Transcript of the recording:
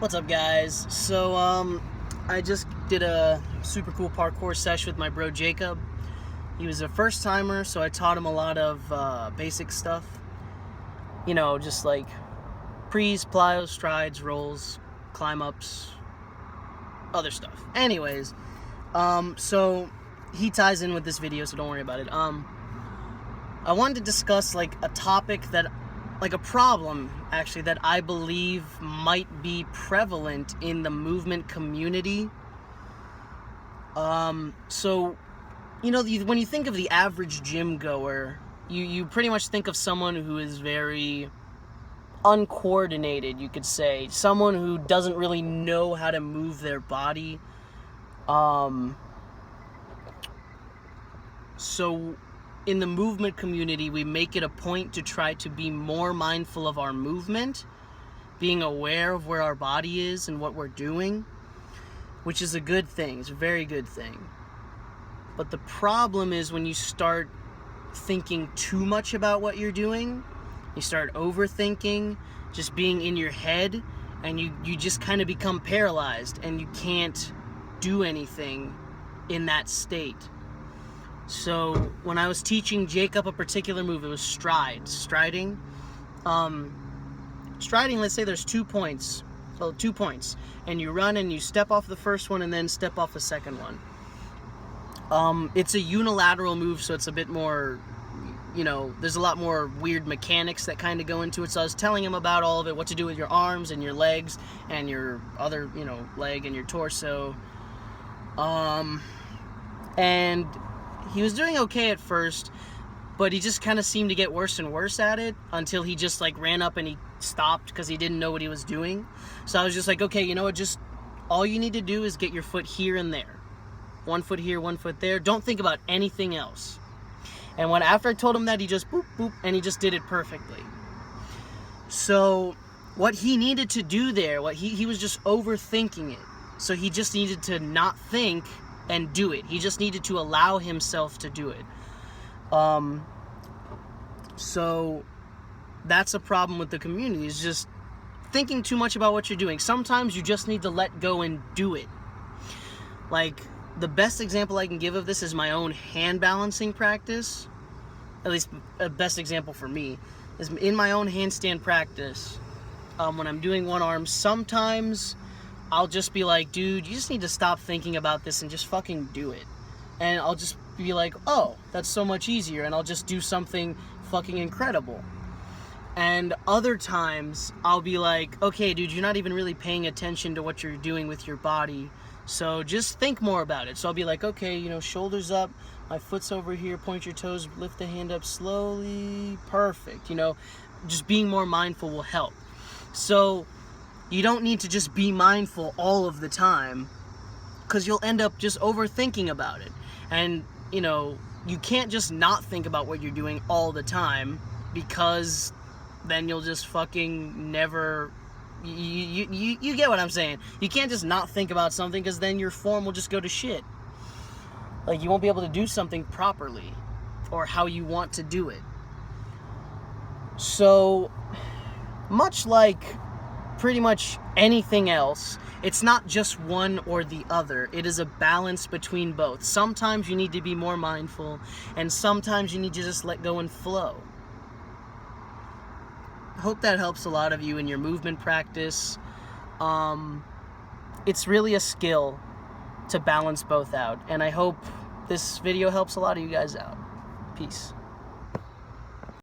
What's up, guys? So, I just did a super cool parkour sesh with my bro Jacob. He was a first timer, so I taught him a lot of basic stuff. You know, just like prees, plyos, strides, rolls, climb ups, other stuff. Anyways, so he ties in with this video, so don't worry about it. I wanted to discuss like a topic that, like a problem actually, that I believe might be prevalent in the movement community. So, you know, when you think of the average gym goer, you pretty much think of someone who is very uncoordinated, you could say. Someone who doesn't really know how to move their body. So in the movement community, we make it a point to try to be more mindful of our movement, being aware of where our body is and what we're doing, which is a good thing. It's a very good thing. But the problem is when you start thinking too much about what you're doing, you start overthinking, just being in your head, and you just kind of become paralyzed and you can't do anything in that state. So when I was teaching Jacob a particular move, it was striding. Striding, let's say there's 2 points. So 2 points. And you run and you step off the first one and then step off the second one. It's a unilateral move, so it's a bit more, you know, there's a lot more weird mechanics that kind of go into it. So I was telling him about all of it, what to do with your arms and your legs and your other, you know, leg and your torso. And he was doing okay at first, but he just kind of seemed to get worse and worse at it until he just like ran up and he stopped because he didn't know what he was doing. So I was just like, okay, you know what, just all you need to do is get your foot here and there. 1 foot here, 1 foot there. Don't think about anything else. And after I told him that, he just boop, boop, and he just did it perfectly. So what he needed to do there, he was just overthinking it. So he just needed to not think and do it. He just needed to allow himself to do it. So that's a problem with the community, is just thinking too much about what you're doing. Sometimes you just need to let go and do it. Like, the best example I can give of this is my own hand balancing practice. At least a best example for me is in my own handstand practice. When I'm doing one arm, sometimes I'll just be like, dude, you just need to stop thinking about this and just fucking do it. And I'll just be like, oh, that's so much easier, and I'll just do something fucking incredible. And other times I'll be like, okay, dude, you're not even really paying attention to what you're doing with your body, so just think more about it. So I'll be like, okay, you know, shoulders up, my foot's over here, point your toes, lift the hand up slowly, perfect. You know, just being more mindful will help. So you don't need to just be mindful all of the time, because you'll end up just overthinking about it. And, you know, you can't just not think about what you're doing all the time, because then you'll just fucking never... You get what I'm saying. You can't just not think about something, because then your form will just go to shit. Like, you won't be able to do something properly or how you want to do it. So, much like pretty much anything else, it's not just one or the other. It is a balance between both. Sometimes you need to be more mindful, and sometimes you need to just let go and flow. I hope that helps a lot of you in your movement practice. It's really a skill to balance both out, and I hope this video helps a lot of you guys out. Peace.